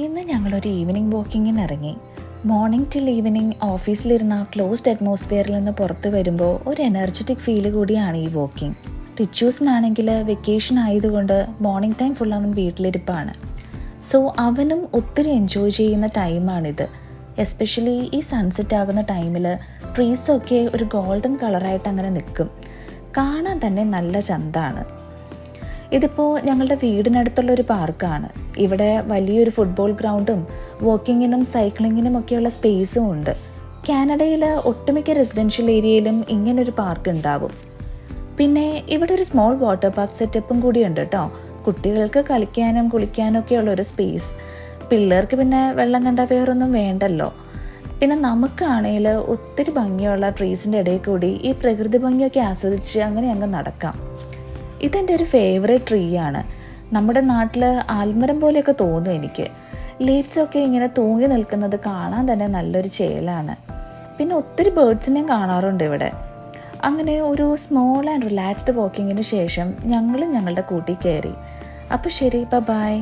ഇന്ന് ഞങ്ങളൊരു ഈവനിങ് വാക്കിങ്ങിന് ഇറങ്ങി. മോർണിംഗ് ടിൽ ഈവനിങ് ഓഫീസിലിരുന്ന ക്ലോസ്ഡ് അറ്റ്മോസ്ഫിയറിൽ നിന്ന് പുറത്ത് വരുമ്പോൾ ഒരു എനർജറ്റിക് ഫീല് കൂടിയാണ് ഈ വാക്കിംഗ്. റിച്യൂസിനാണെങ്കിൽ വെക്കേഷൻ ആയതുകൊണ്ട് മോർണിംഗ് ടൈം ഫുൾ അവൻ വീട്ടിലിരിപ്പാണ്. സോ അവനും ഒത്തിരി എൻജോയ് ചെയ്യുന്ന ടൈമാണിത്. എസ്പെഷ്യലി ഈ സൺസെറ്റ് ആകുന്ന ടൈമിൽ ട്രീസൊക്കെ ഒരു ഗോൾഡൻ കളറായിട്ട് അങ്ങനെ നിൽക്കും. കാണാൻ തന്നെ നല്ല ചന്താണ്. ഇതിപ്പോൾ ഞങ്ങളുടെ വീടിനടുത്തുള്ളൊരു പാർക്കാണ്. ഇവിടെ വലിയൊരു ഫുട്ബോൾ ഗ്രൗണ്ടും വാക്കിങ്ങിനും സൈക്ലിങ്ങിനും ഒക്കെയുള്ള സ്പേസും ഉണ്ട്. കാനഡയിൽ ഒട്ടുമിക്ക റെസിഡൻഷ്യൽ ഏരിയയിലും ഇങ്ങനൊരു പാർക്ക് ഉണ്ടാവും. പിന്നെ ഇവിടെ ഒരു സ്മോൾ വാട്ടർ പാർക്ക് സെറ്റപ്പും കൂടി ഉണ്ട് കേട്ടോ. കുട്ടികൾക്ക് കളിക്കാനും കുളിക്കാനും ഒക്കെയുള്ള ഒരു സ്പേസ്. പിള്ളേർക്ക് പിന്നെ വെള്ളം കണ്ട വേറൊന്നും വേണ്ടല്ലോ. പിന്നെ നമുക്കാണെങ്കിൽ ഒത്തിരി ഭംഗിയുള്ള ട്രീസിൻ്റെ ഇടയിൽ കൂടി ഈ പ്രകൃതി ഭംഗിയൊക്കെ ആസ്വദിച്ച് അങ്ങനെ അങ്ങ് നടക്കാം. ഇതെൻ്റെ ഒരു ഫേവറേറ്റ് ട്രീ ആണ്. നമ്മുടെ നാട്ടിൽ ആൽമരം പോലെയൊക്കെ തോന്നും എനിക്ക്. ലീവ്സൊക്കെ ഇങ്ങനെ തൂങ്ങി നിൽക്കുന്നത് കാണാൻ തന്നെ നല്ലൊരു ചേലാണ്. പിന്നെ ഒത്തിരി ബേർഡ്സിനെയും കാണാറുണ്ട് ഇവിടെ. അങ്ങനെ ഒരു സ്മോൾ ആൻഡ് റിലാക്സ്ഡ് വാക്കിങ്ങിന് ശേഷം ഞങ്ങളും ഞങ്ങളുടെ കൂട്ടി കയറി. അപ്പോൾ ശരി, ബൈ.